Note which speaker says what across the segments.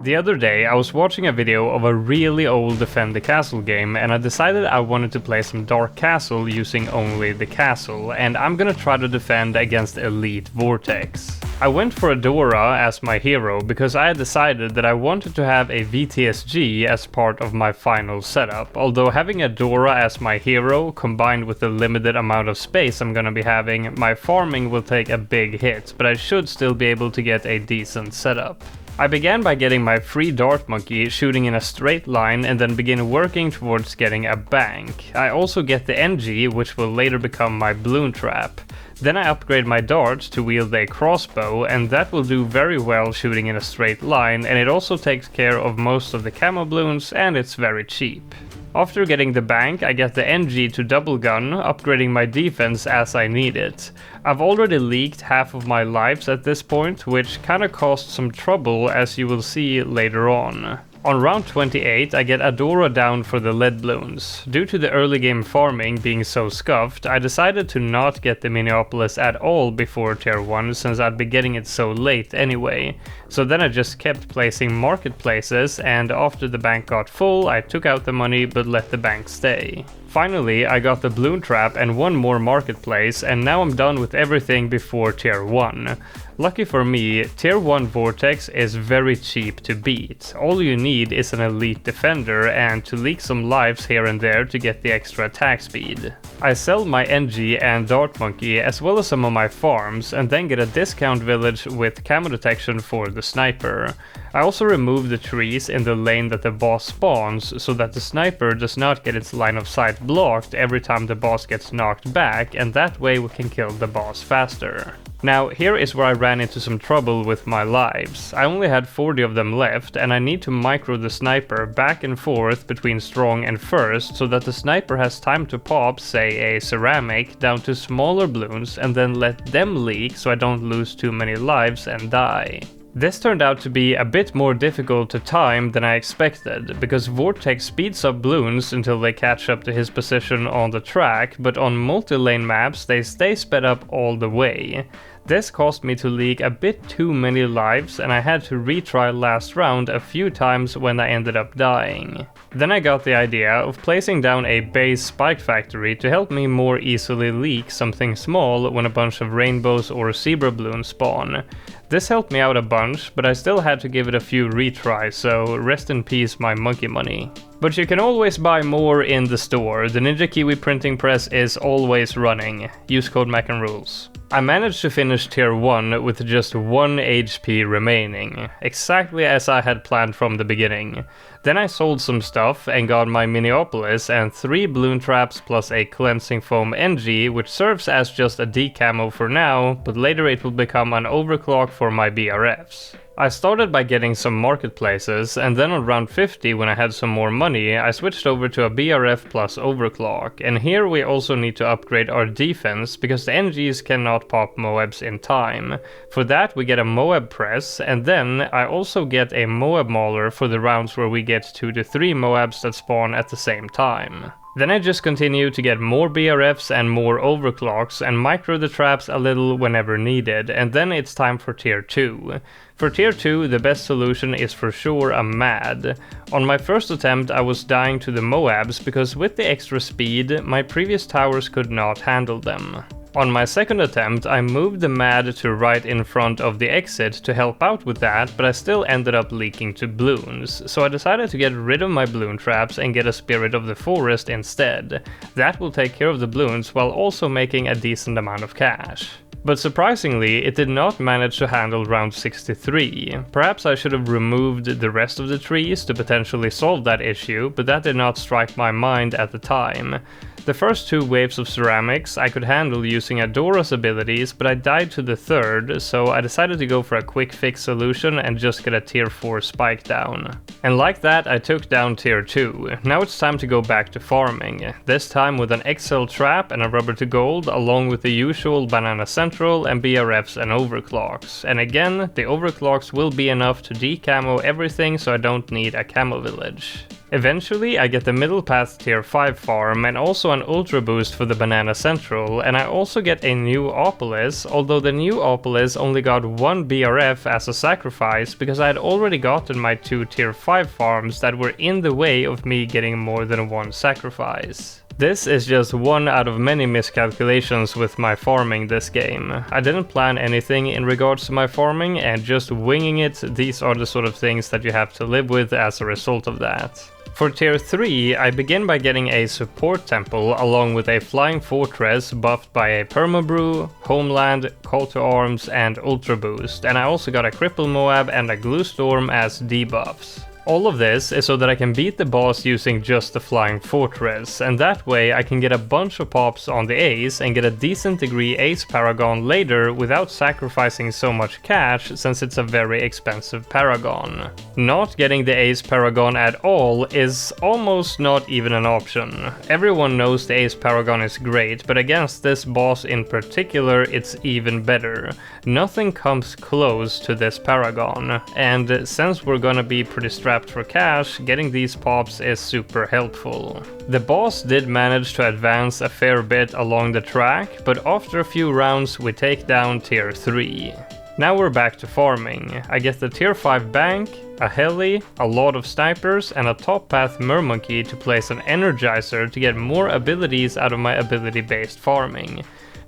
Speaker 1: The other day I was watching a video of a really old Defend the Castle game and I decided I wanted to play some Dark Castle using only the castle, and I'm gonna try to defend against Elite Vortex. I went for Adora as my hero because I had decided that I wanted to have a VTSG as part of my final setup, although having Adora as my hero combined with the limited amount of space I'm gonna be having, my farming will take a big hit, but I should still be able to get a decent setup. I began by getting my free dart monkey shooting in a straight line and then begin working towards getting a bank. I also get the NG, which will later become my bloon trap. Then I upgrade my darts to wield a crossbow, and that will do very well shooting in a straight line, and it also takes care of most of the camo bloons, and it's very cheap. After getting the bank, I get the NG to double gun, upgrading my defense as I need it. I've already leaked half of my lives at this point, which kinda caused some trouble as you will see later on. On round 28, I get Adora down for the lead bloons. Due to the early game farming being so scuffed, I decided to not get the Minneapolis at all before tier 1 since I'd be getting it so late anyway. So then I just kept placing marketplaces, and after the bank got full, I took out the money but let the bank stay. Finally, I got the bloon trap and one more marketplace, and now I'm done with everything before tier 1. Lucky for me, tier 1 Vortex is very cheap to beat. All you need is an elite defender and to leak some lives here and there to get the extra attack speed. I sell my NG and dart monkey as well as some of my farms, and then get a discount village with camo detection for the sniper. I also remove the trees in the lane that the boss spawns so that the sniper does not get its line of sight blocked every time the boss gets knocked back, and that way we can kill the boss faster. Now, here is where I ran into some trouble with my lives. I only had 40 of them left, and I need to micro the sniper back and forth between strong and first so that the sniper has time to pop, say, a ceramic down to smaller bloons and then let them leak so I don't lose too many lives and die. This turned out to be a bit more difficult to time than I expected, because Vortex speeds up bloons until they catch up to his position on the track, but on multi-lane maps they stay sped up all the way. This caused me to leak a bit too many lives, and I had to retry last round a few times when I ended up dying. Then I got the idea of placing down a base spike factory to help me more easily leak something small when a bunch of rainbows or zebra bloons spawn. This helped me out a bunch, but I still had to give it a few retries, so rest in peace my monkey money. But you can always buy more in the store. The Ninja Kiwi printing press is always running. Use code MACANRULES. I managed to finish tier 1 with just 1 HP remaining, exactly as I had planned from the beginning. Then I sold some stuff and got my Minneapolis and 3 bloon traps plus a cleansing foam NG, which serves as just a decamo for now, but later it will become an overclock for my BRFs. I started by getting some marketplaces, and then on round 50 when I had some more money, I switched over to a BRF plus overclock, and here we also need to upgrade our defense because the NGs cannot pop Moabs in time. For that we get a Moab press, and then I also get a Moab mauler for the rounds where we get 2 to 3 Moabs that spawn at the same time. Then I just continue to get more BRFs and more overclocks and micro the traps a little whenever needed, and then it's time for tier 2. For tier 2 the best solution is for sure a MAD. On my first attempt I was dying to the Moabs because with the extra speed my previous towers could not handle them. On my second attempt I moved the MAD to right in front of the exit to help out with that, but I still ended up leaking to bloons, so I decided to get rid of my bloon traps and get a Spirit of the Forest instead. That will take care of the bloons while also making a decent amount of cash. But surprisingly, it did not manage to handle round 63. Perhaps I should have removed the rest of the trees to potentially solve that issue, but that did not strike my mind at the time. The first 2 waves of ceramics I could handle using Adora's abilities, but I died to the third, so I decided to go for a quick fix solution and just get a tier 4 spike down. And like that I took down tier 2. Now it's time to go back to farming, this time with an XL trap and a rubber to gold along with the usual banana central and BRFs and overclocks. And again, the overclocks will be enough to decamo everything so I don't need a camo village. Eventually, I get the middle path tier 5 farm and also an ultra boost for the Banana Central, and I also get a new Opolis, although the new Opolis only got 1 BRF as a sacrifice because I had already gotten my 2 tier 5 farms that were in the way of me getting more than 1 sacrifice. This is just one out of many miscalculations with my farming this game. I didn't plan anything in regards to my farming, and just winging it, these are the sort of things that you have to live with as a result of that. For tier 3, I begin by getting a support temple along with a flying fortress buffed by a permabrew, homeland, call to arms and ultra boost, and I also got a cripple Moab and a glue storm as debuffs. All of this is so that I can beat the boss using just the flying fortress, and that way I can get a bunch of pops on the ace and get a decent degree ace paragon later without sacrificing so much cash since it's a very expensive paragon. Not getting the ace paragon at all is almost not even an option. Everyone knows the ace paragon is great, but against this boss in particular it's even better. Nothing comes close to this paragon, and since we're gonna be pretty strapped for cash, getting these pops is super helpful. The boss did manage to advance a fair bit along the track, but after a few rounds we take down tier 3. Now we're back to farming. I get the tier 5 bank, a heli, a lot of snipers, and a top path mermonkey to place an energizer to get more abilities out of my ability based farming.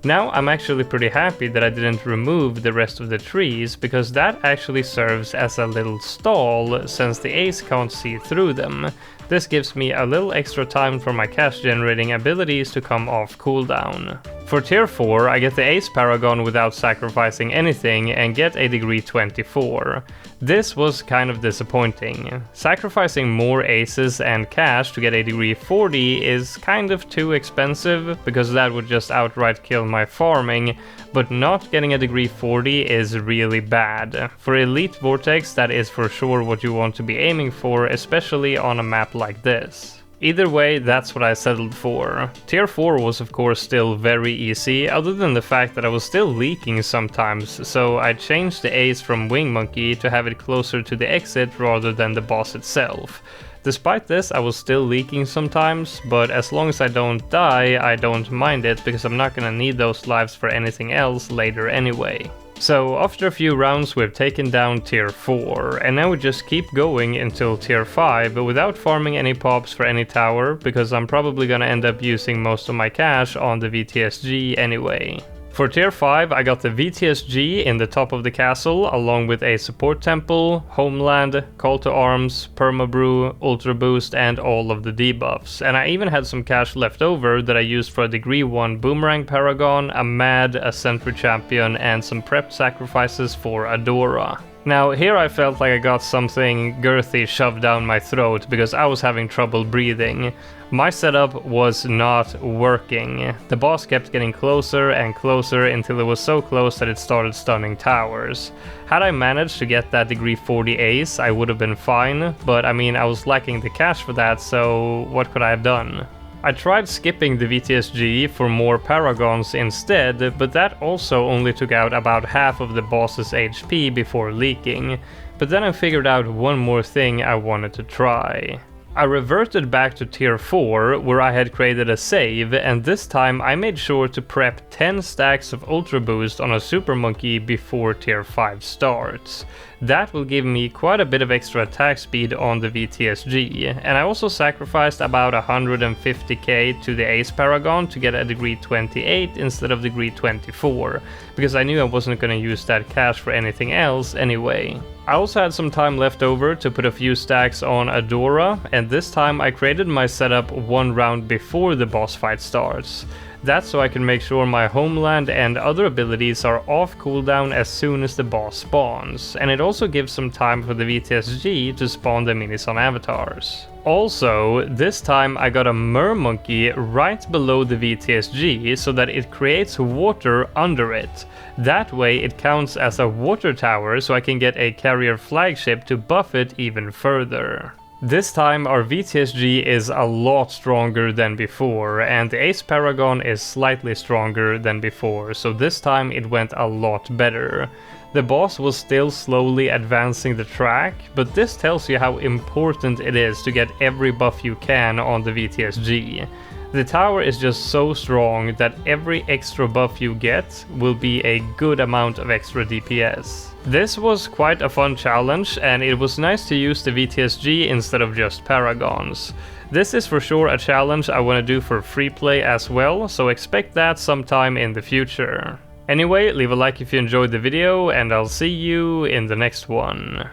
Speaker 1: Now I'm actually pretty happy that I didn't remove the rest of the trees, because that actually serves as a little stall since the ace can't see through them. This gives me a little extra time for my cash generating abilities to come off cooldown. For tier 4 I get the ace paragon without sacrificing anything and get a degree 24. This was kind of disappointing. Sacrificing more aces and cash to get a degree 40 is kind of too expensive, because that would just outright kill my farming, but not getting a degree 40 is really bad. For Elite Vortex that is for sure what you want to be aiming for, especially on a map like this. Either way, that's what I settled for. Tier 4 was of course still very easy, other than the fact that I was still leaking sometimes, so I changed the ace from Wing Monkey to have it closer to the exit rather than the boss itself. Despite this, I was still leaking sometimes, but as long as I don't die, I don't mind it, because I'm not gonna need those lives for anything else later anyway. So after a few rounds we've taken down tier 4, and now we just keep going until tier 5 without farming any pops for any tower, because I'm probably gonna end up using most of my cash on the VTSG anyway. For tier 5 I got the VTSG in the top of the castle along with a support temple, homeland, call to arms, permabrew, ultra boost and all of the debuffs, and I even had some cash left over that I used for a degree 1 boomerang paragon, a mad, a sentry champion and some prepped sacrifices for Adora. Now here I felt like I got something girthy shoved down my throat because I was having trouble breathing. My setup was not working. The boss kept getting closer and closer until it was so close that it started stunning towers. Had I managed to get that degree 40 ace, I would have been fine, but I mean I was lacking the cash for that, so what could I have done? I tried skipping the VTSG for more paragons instead, but that also only took out about half of the boss's HP before leaking. But then I figured out one more thing I wanted to try. I reverted back to tier 4 where I had created a save, and this time I made sure to prep 10 stacks of ultra boost on a super monkey before tier 5 starts. That will give me quite a bit of extra attack speed on the VTSG, and I also sacrificed about 150k to the ace paragon to get a degree 28 instead of degree 24, because I knew I wasn't going to use that cash for anything else anyway. I also had some time left over to put a few stacks on Adora, and this time I created my setup one round before the boss fight starts. That's so I can make sure my homeland and other abilities are off cooldown as soon as the boss spawns, and it also gives some time for the VTSG to spawn the Minisun avatars. Also, this time I got a mermonkey right below the VTSG so that it creates water under it. That way it counts as a water tower, so I can get a carrier flagship to buff it even further. This time our VTSG is a lot stronger than before, and the Ace Paragon is slightly stronger than before, so this time it went a lot better. The boss was still slowly advancing the track, but this tells you how important it is to get every buff you can on the VTSG. The tower is just so strong that every extra buff you get will be a good amount of extra DPS. This was quite a fun challenge, and it was nice to use the VTSG instead of just Paragons. This is for sure a challenge I want to do for free play as well, so expect that sometime in the future. Anyway, leave a like if you enjoyed the video, and I'll see you in the next one.